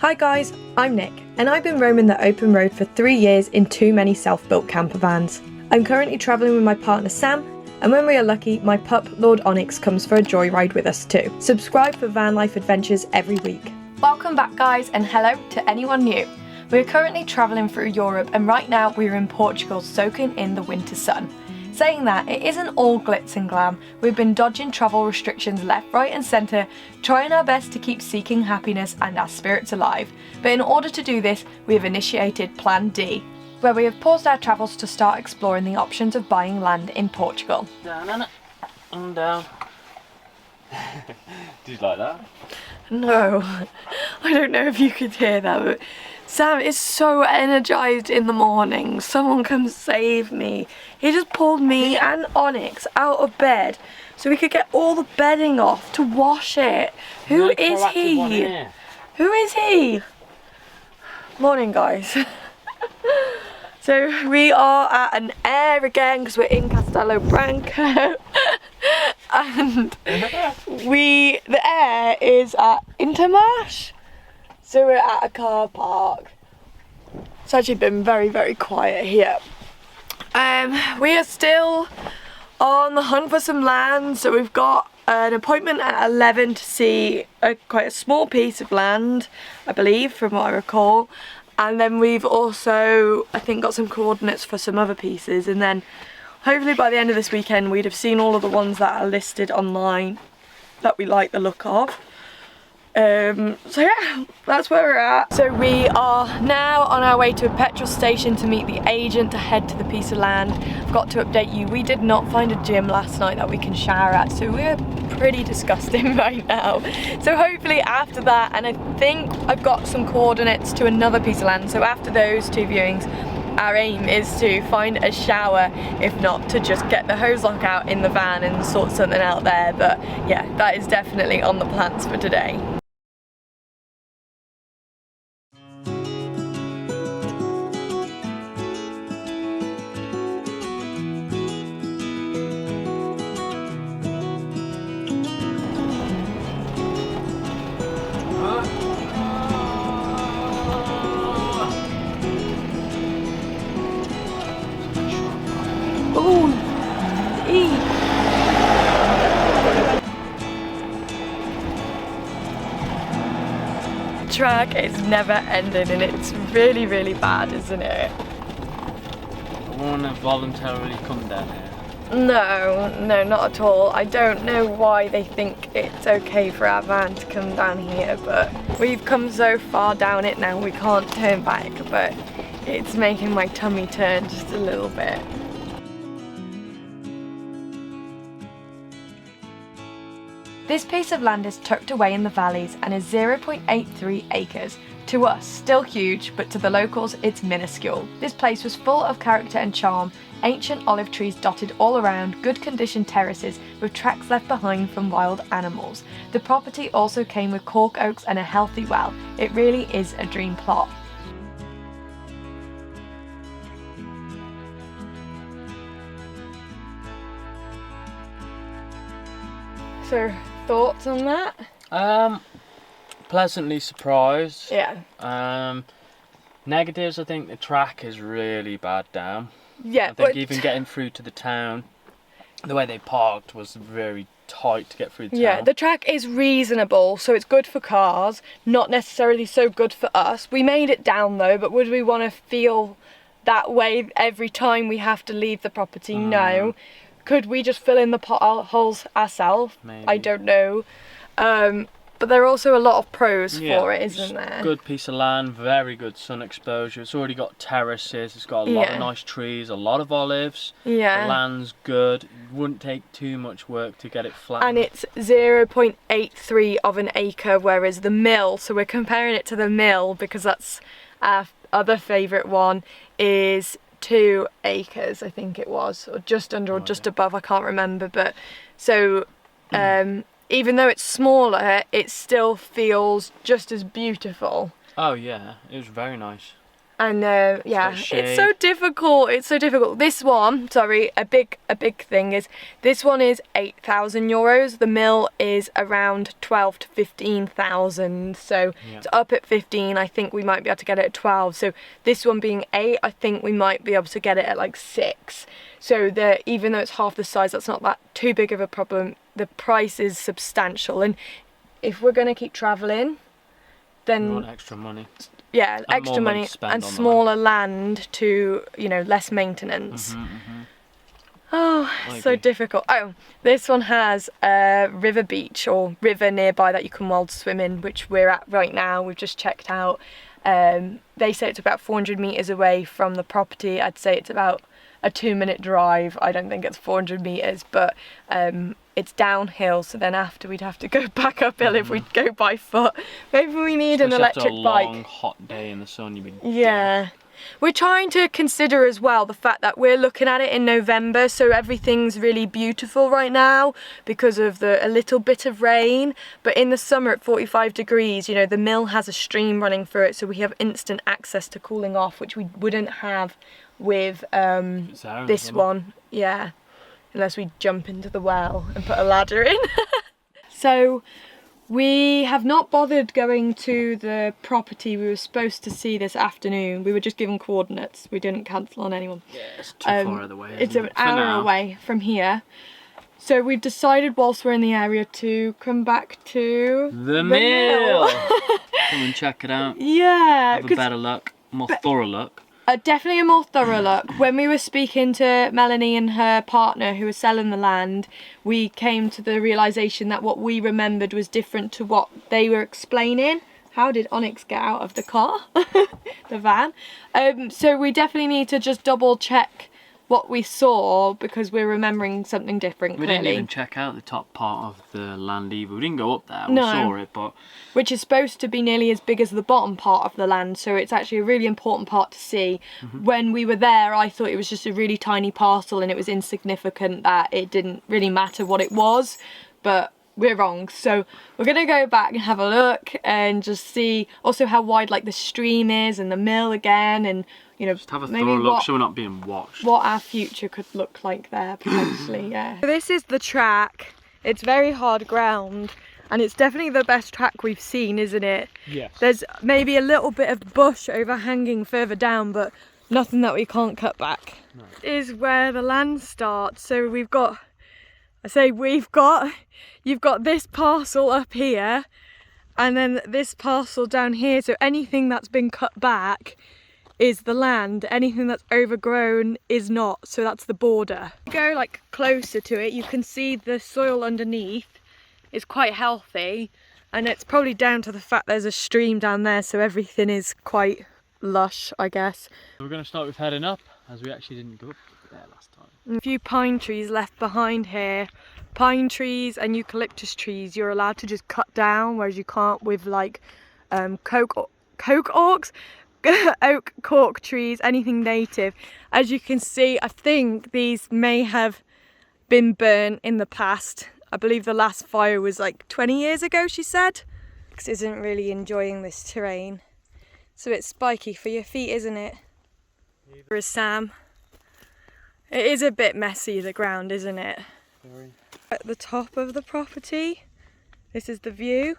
Hi guys, I'm Nick, and I've been roaming the open road for 3 years in too many self-built camper vans. I'm currently travelling with my partner Sam, and when we are lucky, my pup Lord Onyx comes for a joyride with us too. Subscribe for van life adventures every week. Welcome back guys, and hello to anyone new. We're currently travelling through Europe, and right now we're in Portugal soaking in the winter sun. Saying that, it isn't all glitz and glam. We've been dodging travel restrictions left, right and centre, trying our best to keep seeking happiness and our spirits alive. But in order to do this, we have initiated Plan D, where we have paused our travels to start exploring the options of buying land in Portugal. Down and down. Did you like that? No, I don't know if you could hear that, but Sam is so energised in the morning. Someone come save me. He just pulled me and Onyx out of bed so we could get all the bedding off to wash it. Who is he? Who is he? Morning guys. So we are at an air again because we're in Castelo Branco. And the air is at Intermarché. So we're at a car park. It's actually been very, very quiet here. We are still on the hunt for some land. So we've got an appointment at 11 to see quite a small piece of land, I believe, from what I recall. And then we've also, I think, got some coordinates for some other pieces. And then hopefully by the end of this weekend, we'd have seen all of the ones that are listed online that we like the look of. So yeah, that's where we're at. So we are now on our way to a petrol station to meet the agent to head to the piece of land. I've got to update you, we did not find a gym last night that we can shower at, so we're pretty disgusting right now. So hopefully after that, and I think I've got some coordinates to another piece of land, so after those two viewings, our aim is to find a shower, if not to just get the hose lock out in the van and sort something out there. But yeah, that is definitely on the plans for today. Track is never ending and it's really, really bad, isn't it? I want to voluntarily come down here. No, not at all. I don't know why they think it's okay for our van to come down here, but we've come so far down it now we can't turn back, but it's making my tummy turn just a little bit. This piece of land is tucked away in the valleys and is 0.83 acres. To us, still huge, but to the locals, it's minuscule. This place was full of character and charm, ancient olive trees dotted all around, good condition terraces with tracks left behind from wild animals. The property also came with cork oaks and a healthy well. It really is a dream plot. So, thoughts on that? Pleasantly surprised. Yeah. Negatives, I think the track is really bad down. Yeah. I think even getting through to the town, the way they parked was very tight to get through the town. Yeah, the track is reasonable, so it's good for cars, not necessarily so good for us. We made it down though, but would we want to feel that way every time we have to leave the property? No. Could we just fill in the potholes ourselves? Maybe. I don't know. But there are also a lot of pros for it, isn't there? Good piece of land, very good sun exposure. It's already got terraces, it's got a lot of nice trees, a lot of olives. Yeah. The land's good. It wouldn't take too much work to get it flat. And it's 0.83 of an acre, whereas the mill, so we're comparing it to the mill because that's our other favourite one, is 2 acres, I think it was, or just under or just above, I can't remember. But so even though it's smaller, it still feels just as beautiful. Oh yeah, it was very nice. And yeah, it's so difficult. It's so difficult. This one, sorry, a big thing is this one is 8,000 euros. The mill is around 12 to 15,000. So it's up at 15. I think we might be able to get it at 12. So this one being 8, I think we might be able to get it at like 6. So even though it's half the size, that's not that too big of a problem. The price is substantial, and if we're going to keep traveling, then we want extra money. Yeah, extra money and smaller land to, you know, less maintenance. Oh, so difficult. Oh, this one has a river beach or river nearby that you can wild swim in, which we're at right now. We've just checked out. They say it's about 400 meters away from the property. I'd say it's about a 2-minute drive. I don't think it's 400 meters, but it's downhill, so then after we'd have to go back uphill if we'd go by foot. Maybe we need an electric bike. After a long hot day in the sun, you'd be yeah. We're trying to consider as well the fact that we're looking at it in November, so everything's really beautiful right now because of a little bit of rain. But in the summer at 45 degrees, you know, the mill has a stream running through it, so we have instant access to cooling off, which we wouldn't have with this one. Yeah, unless we jump into the well and put a ladder in. So we have not bothered going to the property we were supposed to see this afternoon. We were just given coordinates. We didn't cancel on anyone. Yeah, it's too far out of the way. It's an hour away from here. So we've decided whilst we're in the area to come back to the mill. Come and check it out. Yeah. Have a better look, more thorough look. Definitely a more thorough look. When we were speaking to Melanie and her partner who was selling the land, we came to the realisation that what we remembered was different to what they were explaining. How did Onyx get out of the car? The van. So we definitely need to just double check what we saw because we're remembering something different. We didn't even check out the top part of the land either. We didn't go up there. We No. saw it, but which is supposed to be nearly as big as the bottom part of the land, so it's actually a really important part to see. When we were there, I thought it was just a really tiny parcel and it was insignificant, that it didn't really matter what it was, but we're wrong. So we're gonna go back and have a look and just see also how wide like the stream is and the mill again, and you know, just have a maybe thorough look so we're not being watched. What our future could look like there potentially. Yeah. This is the track. It's very hard ground. And it's definitely the best track we've seen, isn't it? Yes. There's maybe a little bit of bush overhanging further down, but nothing that we can't cut back. No. Is where the land starts. So we've got, you've got this parcel up here, and then this parcel down here. So anything that's been cut back is the land. Anything that's overgrown is not. So that's the border. Go like closer to it, you can see the soil underneath is quite healthy, and it's probably down to the fact there's a stream down there, so everything is quite lush, I guess. We're going to start with heading up, as we actually didn't go up there last time. A few pine trees left behind here. Pine trees and eucalyptus trees you're allowed to just cut down, whereas you can't with like oak cork trees, anything native. As you can see, I think these may have been burnt in the past. I believe the last fire was like 20 years ago, she said. Onyx isn't really enjoying this terrain. It's a bit spiky for your feet, isn't it? Here is Sam. It is a bit messy, the ground, isn't it? Very. At the top of the property, this is the view.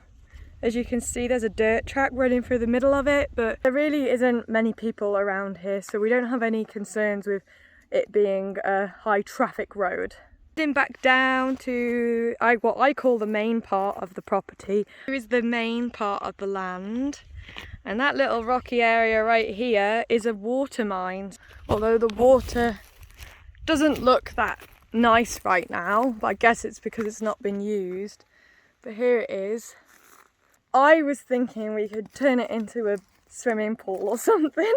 As you can see, there's a dirt track running through the middle of it, but there really isn't many people around here, so we don't have any concerns with it being a high traffic road. Back down to what I call the main part of the property. Here is the main part of the land, and that little rocky area right here is a water mine. Although the water doesn't look that nice right now, but I guess it's because it's not been used. But here it is. I was thinking we could turn it into a swimming pool or something.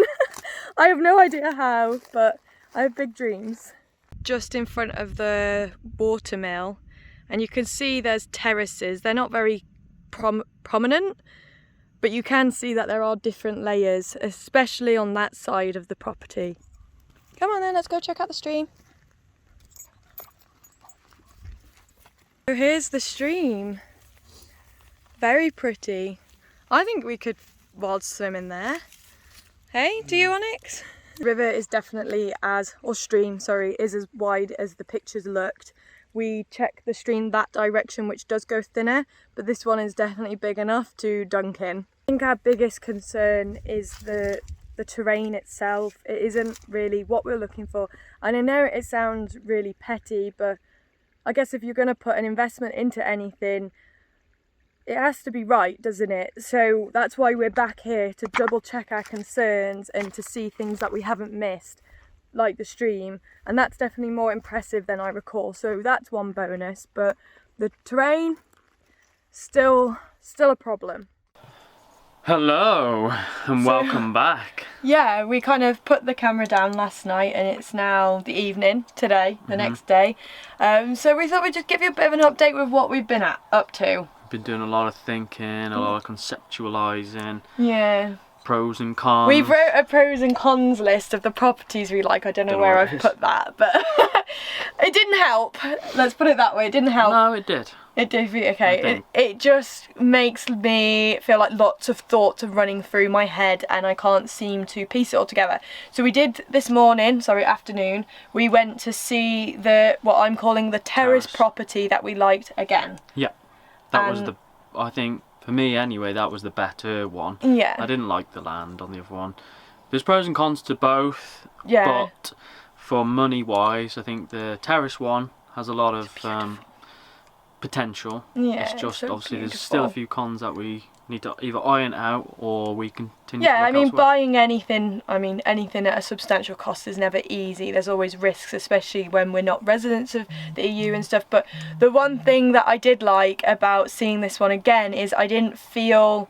I have no idea how, but I have big dreams. Just in front of the water mill, and you can see there's terraces. They're not very prominent, but you can see that there are different layers, especially on that side of the property. Come on then, let's go check out the stream. So here's the stream. Very pretty. I think we could wild swim in there. Hey, do you, Onyx? River is definitely stream, is as wide as the pictures looked. We checked the stream that direction, which does go thinner, but this one is definitely big enough to dunk in. I think our biggest concern is the terrain itself. It isn't really what we're looking for. And I know it sounds really petty, but I guess if you're going to put an investment into anything, it has to be right, doesn't it? So that's why we're back here, to double check our concerns and to see things that we haven't missed, like the stream. And that's definitely more impressive than I recall. So that's one bonus, but the terrain, still a problem. Hello and welcome back. Yeah, we kind of put the camera down last night and it's now the evening today, the next day. So we thought we'd just give you a bit of an update with what we've been up to. Been doing a lot of thinking, a lot of conceptualising. Yeah. Pros and cons. We've wrote a pros and cons list of the properties we like. I don't know where I've put that, but it didn't help. Let's put it that way. It didn't help. No, it did. It did. Okay. It just makes me feel like lots of thoughts are running through my head and I can't seem to piece it all together. So we did this afternoon, we went to see what I'm calling the terrace property that we liked again. Yeah. That was I think, for me anyway, that was the better one. Yeah. I didn't like the land on the other one. There's pros and cons to both. Yeah. But for money wise, I think the terrace one has a lot of potential. Yeah. It's just so obviously beautiful. there's still a few cons that we need to either iron out or we continue Yeah, to I mean, elsewhere. buying anything at a substantial cost is never easy. There's always risks, especially when we're not residents of the EU and stuff. But the one thing that I did like about seeing this one again is I didn't feel...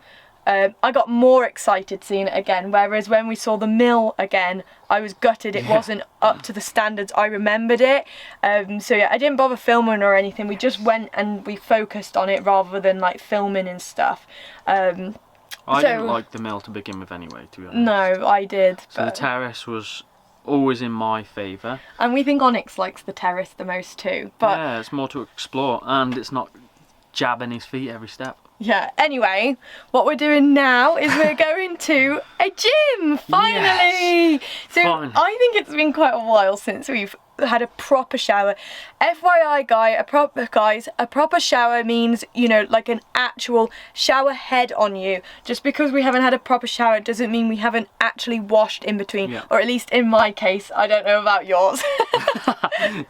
I got more excited seeing it again, whereas when we saw the mill again, I was gutted it wasn't up to the standards I remembered it. So yeah, I didn't bother filming or anything. We just went and we focused on it rather than like filming and stuff. I didn't like the mill to begin with anyway, to be honest. No, I did. So the terrace was always in my favour. And we think Onyx likes the terrace the most too. But yeah, it's more to explore and it's not jabbing his feet every step. Yeah, anyway, what we're doing now is we're going to a gym, finally! Yes, so finally. I think it's been quite a while since we've had a proper shower. FYI guys, a proper shower means, you know, like an actual shower head on you. Just because we haven't had a proper shower doesn't mean we haven't actually washed in between. Yeah. Or at least in my case, I don't know about yours.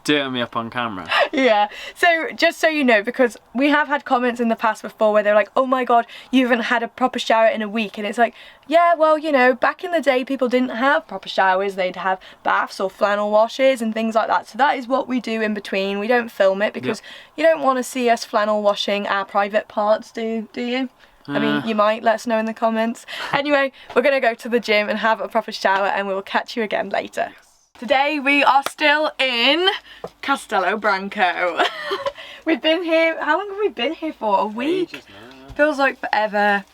Dirting me up on camera. Yeah, so just so you know, because we have had comments in the past before where they're like, oh my god, you haven't had a proper shower in a week. And it's like, yeah, well, you know, back in the day people didn't have proper showers. They'd have baths or flannel washes and things like that. So that is what we do in between. We don't film it because you don't want to see us flannel washing our private parts, do you? I mean, you might. Let us know in the comments. Anyway, we're going to go to the gym and have a proper shower and we will catch you again later. Today we are still in Castello Branco. We've been here, how long have we been here for? A week? Ages now. Feels like forever.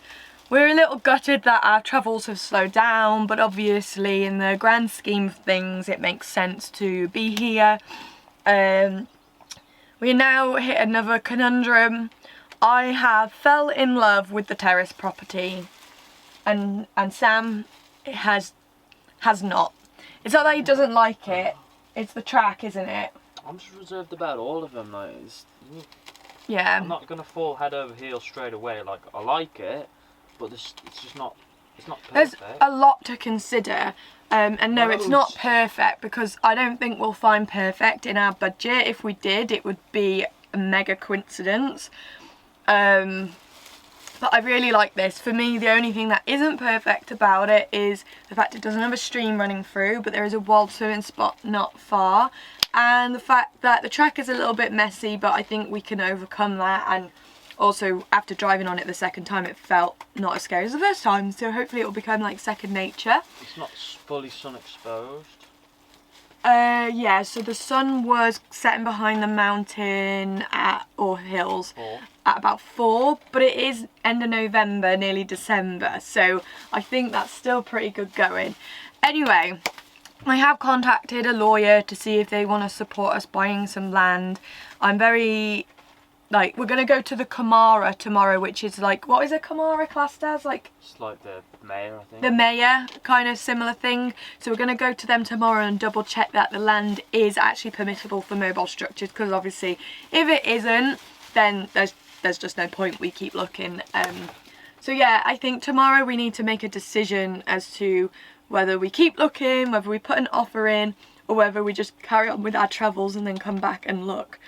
We're a little gutted that our travels have slowed down, but obviously in the grand scheme of things it makes sense to be here. We now hit another conundrum. I have fell in love with the terrace property and Sam has not. It's not that he doesn't like it, it's the track, isn't it? I'm just reserved about all of them, like, yeah. I'm not going to fall head over heels straight away, like, I like it, but it's just not, it's not perfect. There's a lot to consider, and no, it's not perfect, because I don't think we'll find perfect in our budget. If we did, it would be a mega coincidence. But I really like this. For me, the only thing that isn't perfect about it is the fact it doesn't have a stream running through, but there is a wild swimming spot not far. And the fact that the track is a little bit messy, but I think we can overcome that. And also, after driving on it the second time, it felt not as scary as the first time. So hopefully it will become like second nature. It's not fully sun exposed. Yeah, so the sun was setting behind the mountain or hills at about 4, but it is end of November, nearly December, so I think that's still pretty good going. Anyway, I have contacted a lawyer to see if they want to support us buying some land. I'm very like, we're going to go to the Camara tomorrow, which is like, what is a Camara classed as? Like, It's like the mayor, I think. the mayor, kind of similar thing. So we're going to go to them tomorrow and double check that the land is actually permittable for mobile structures, because obviously if it isn't, then there's just no point, we keep looking. So yeah, I think tomorrow we need to make a decision as to whether we keep looking, whether we put an offer in, or whether we just carry on with our travels and then come back and look.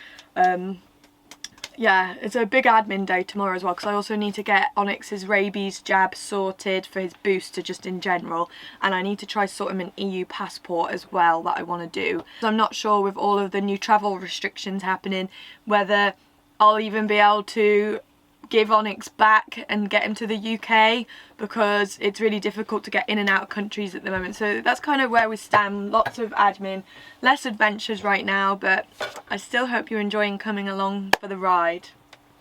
Yeah, it's a big admin day tomorrow as well, because I also need to get Onyx's rabies jab sorted for his booster just in general, and I need to try sort him an EU passport as well that I want to do. So I'm not sure with all of the new travel restrictions happening whether I'll even be able to give Onyx back and get him to the UK, because it's really difficult to get in and out of countries at the moment. So that's kind of where we stand. Lots of admin, less adventures right now, but I still hope you're enjoying coming along for the ride.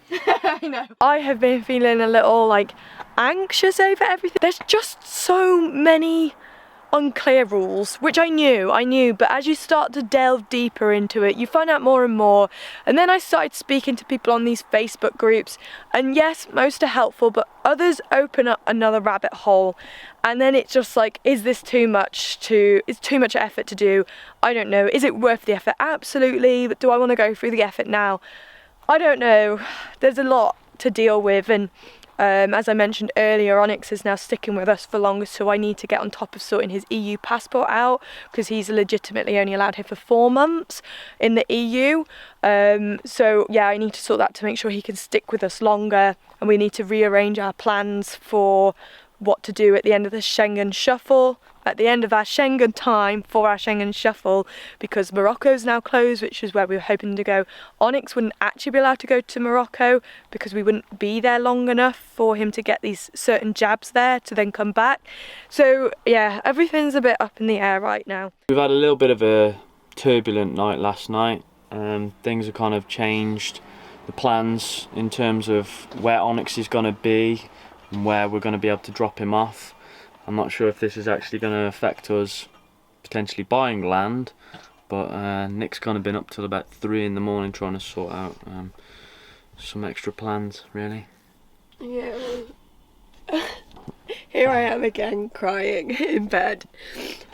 I know. I have been feeling a little like anxious over everything. There's just so many unclear rules, which I knew, but as you start to delve deeper into it, you find out more and more. And then I started speaking to people on these Facebook groups, and yes, most are helpful, but others open up another rabbit hole, and then it's just like, is this too much effort to do? I don't know. Is it worth the effort? Absolutely. But do I want to go through the effort now? I don't know. There's a lot to deal with, and as I mentioned earlier, Onyx is now sticking with us for longer, so I need to get on top of sorting his EU passport out, because he's legitimately only allowed here for 4 months in the EU. So yeah, I need to sort that to make sure he can stick with us longer, and we need to rearrange our plans for what to do at the end of the Schengen shuffle, at the end of our Schengen time for our Schengen shuffle, because Morocco's now closed, which is where we were hoping to go. Onyx wouldn't actually be allowed to go to Morocco because we wouldn't be there long enough for him to get these certain jabs there to then come back. So yeah, everything's a bit up in the air right now. We've had a little bit of a turbulent night last night. Things have kind of changed the plans in terms of where Onyx is going to be and where we're going to be able to drop him off. I'm not sure if this is actually going to affect us potentially buying land, but Nick's kind of been up till about 3 in the morning trying to sort out some extra plans, really. Yeah. Here I am again, crying in bed.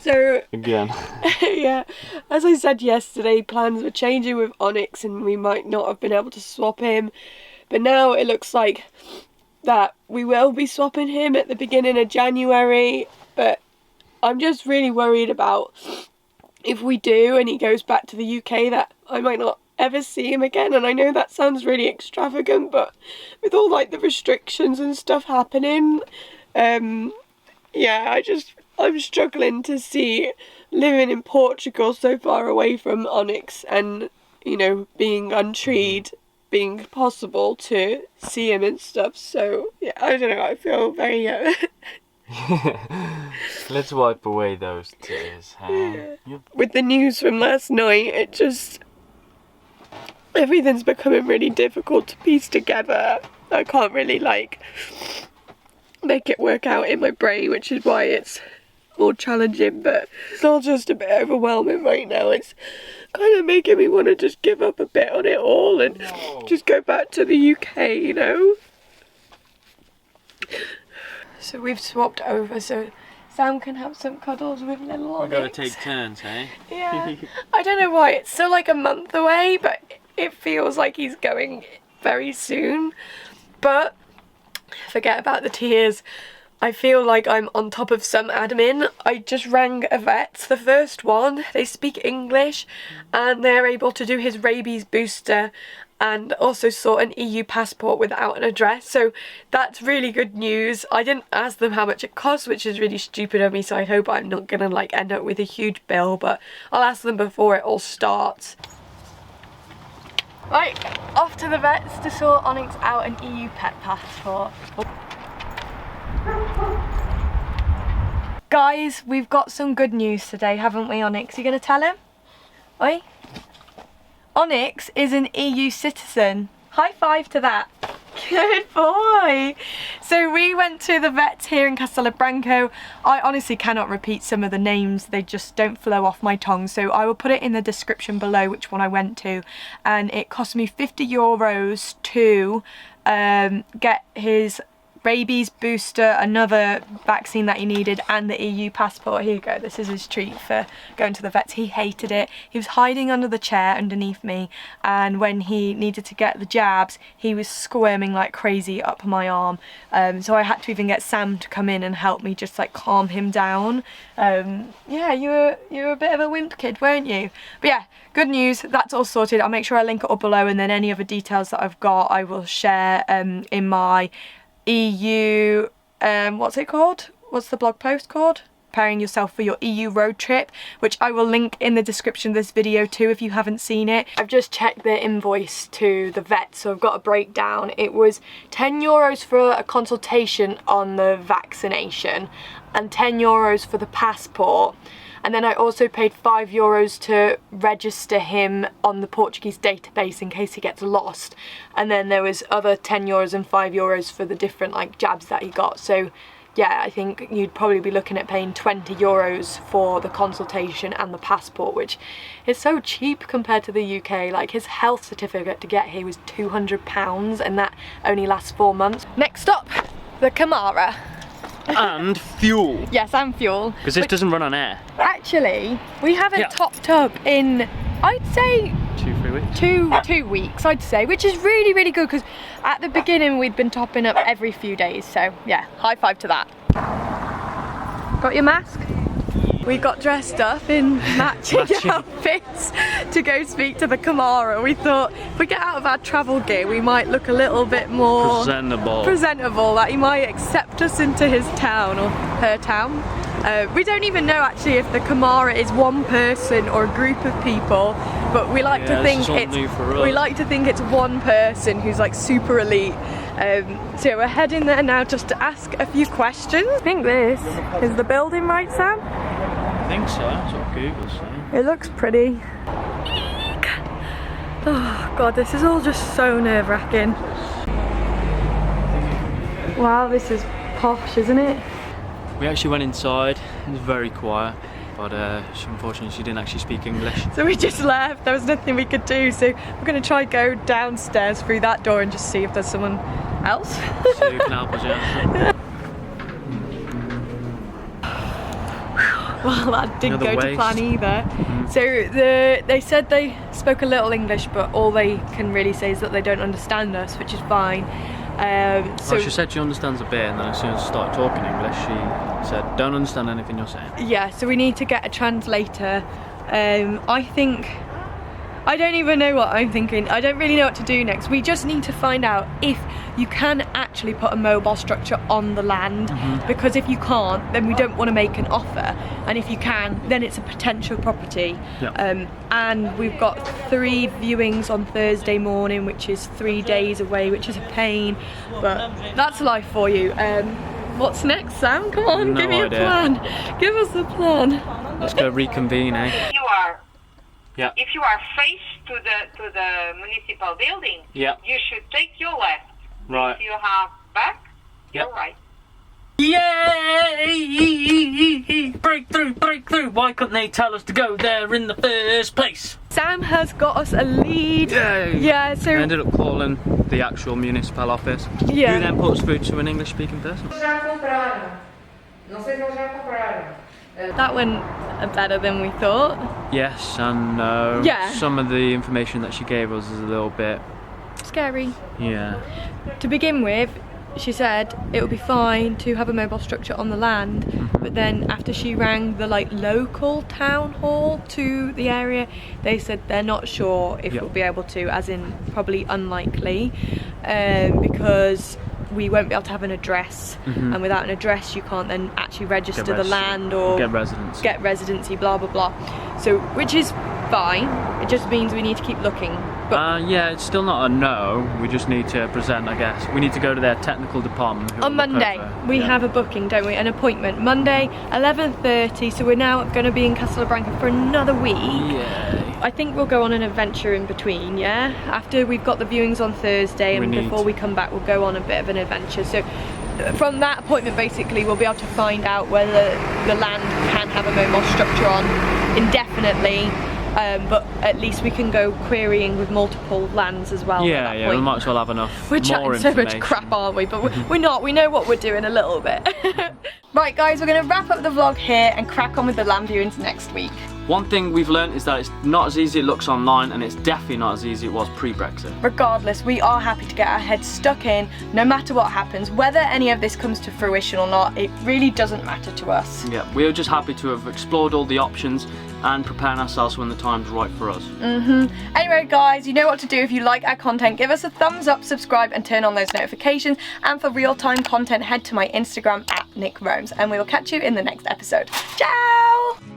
So again. Yeah, as I said yesterday, plans were changing with Onyx and we might not have been able to swap him, but now it looks like that we will be swapping him at the beginning of January. But I'm just really worried about if we do and he goes back to the UK, that I might not ever see him again. And I know that sounds really extravagant, but with all like the restrictions and stuff happening, yeah, I'm struggling to see living in Portugal so far away from Onyx and, you know, being untreed being possible to see him and stuff. So yeah, I don't know, I feel very Let's wipe away those tears. With the news from last night, it just, everything's becoming really difficult to piece together. I can't really like make it work out in my brain, which is why it's more challenging, but it's all just a bit overwhelming right now. It's kind of making me want to just give up a bit on it all and just go back to the UK, you know. So we've swapped over so Sam can have some cuddles with little Onyx. We've got to take turns, eh? Yeah. I don't know why, it's still like a month away, but it feels like he's going very soon. But forget about the tears. I feel like I'm on top of some admin. I just rang a vet, the first one. They speak English and they're able to do his rabies booster and also sort an EU passport without an address. So that's really good news. I didn't ask them how much it costs, which is really stupid of me, so I hope I'm not gonna like end up with a huge bill, but I'll ask them before it all starts. Right, off to the vets to sort Onyx out an EU pet passport. Guys, we've got some good news today, haven't we, Onyx? You gonna tell him? Oi? Onyx is an EU citizen. High five to that. Good boy. So we went to the vets here in Castellabranco. I honestly cannot repeat some of the names. They just don't flow off my tongue. So I will put it in the description below which one I went to. And it cost me €50 to get his rabies booster, another vaccine that he needed, and the EU passport. Here you go, this is his treat for going to the vets. He hated it. He was hiding under the chair underneath me, and when he needed to get the jabs he was squirming like crazy up my arm, so I had to even get Sam to come in and help me just like calm him down. Yeah, you were a bit of a wimp kid, weren't you? But yeah, good news, that's all sorted. I'll make sure I link it all below, and then any other details that I've got I will share in my EU, what's it called? What's the blog post called? Preparing yourself for your EU road trip, which I will link in the description of this video too if you haven't seen it. I've just checked the invoice to the vet, so I've got a breakdown. It was €10 for a consultation on the vaccination and €10 for the passport. And then I also paid €5 to register him on the Portuguese database in case he gets lost. And then there was other €10 and €5 for the different like jabs that he got. So yeah, I think you'd probably be looking at paying €20 for the consultation and the passport, which is so cheap compared to the UK. Like his health certificate to get here was £200 and that only lasts 4 months. Next up, the Camara. And fuel. Yes, and fuel. Because this doesn't run on air. Actually, we haven't topped up in, I'd say 2-3 weeks. two weeks, I'd say, which is really, really good because at the beginning we'd been topping up every few days. So yeah, high five to that. Got your mask? We got dressed up in matching outfits to go speak to the Camara. We thought if we get out of our travel gear we might look a little bit more presentable, that he might accept us into his town or her town. We don't even know actually if the Camara is one person or a group of people, but we like to think it's one person who's like super elite. So we're heading there now just to ask a few questions. I think this is the building, right, Sam? I think so, that's what Google's saying. It looks pretty. Oh god, this is all just so nerve-wracking. Wow, this is posh, isn't it? We actually went inside, it was very quiet, but unfortunately she didn't actually speak English. So we just left, there was nothing we could do, so we're going to try go downstairs through that door and just see if there's someone else. So you can help us, yeah. Well, that didn't go to plan either. So they said they spoke a little English, but all they can really say is that they don't understand us, which is fine. So she said she understands a bit, and then as soon as I started talking English, she said, don't understand anything you're saying. Yeah, so we need to get a translator. I don't even know what I'm thinking. I don't really know what to do next. We just need to find out if you can actually put a mobile structure on the land, because if you can't, then we don't want to make an offer, and if you can, then it's a potential property. And we've got 3 viewings on Thursday morning, which is 3 days away, which is a pain, but that's life for you. What's next, Sam? Come on, give me a plan. Give us a plan. Let's go reconvene, eh? If you are faced to the municipal building, you should take your left. Right. If you have back, you're right. Yay! Breakthrough! Why couldn't they tell us to go there in the first place? Sam has got us a lead. Yay! Yeah, so I ended up calling the actual municipal office. Yeah. Who then puts through to an English speaking person. That went better than we thought. Yes and no. Yeah. Some of the information that she gave us is a little bit scary. Yeah. To begin with, she said it would be fine to have a mobile structure on the land, but then after she rang the like local town hall to the area, they said they're not sure if we'll be able to, as in probably unlikely, because we won't be able to have an address, and without an address you can't then actually register the land or get residency, blah blah blah. So, which is fine, it just means we need to keep looking. But yeah, it's still not a no. We just need to present, I guess. We need to go to their technical department. On Monday, we have a booking, don't we? An appointment. Monday, 11:30. So we're now going to be in Castelbranca for another week. Yay. I think we'll go on an adventure in between, yeah? After we've got the viewings on Thursday and before we come back, we'll go on a bit of an adventure. So from that appointment, basically, we'll be able to find out whether the land can have a mobile structure on indefinitely. But at least we can go querying with multiple lands as well. Yeah, yeah, we might as well have enough. We're chatting so much crap, aren't we? But we're not. We know what we're doing a little bit. Right, guys, we're going to wrap up the vlog here and crack on with the land viewings next week. One thing we've learned is that it's not as easy as it looks online, and it's definitely not as easy as it was pre-Brexit. Regardless, we are happy to get our heads stuck in, no matter what happens. Whether any of this comes to fruition or not, it really doesn't matter to us. Yeah, we're just happy to have explored all the options and preparing ourselves when the time's right for us. Anyway, guys, you know what to do. If you like our content, give us a thumbs up, subscribe, and turn on those notifications. And for real-time content, head to my Instagram @NickRomes, and we will catch you in the next episode. Ciao!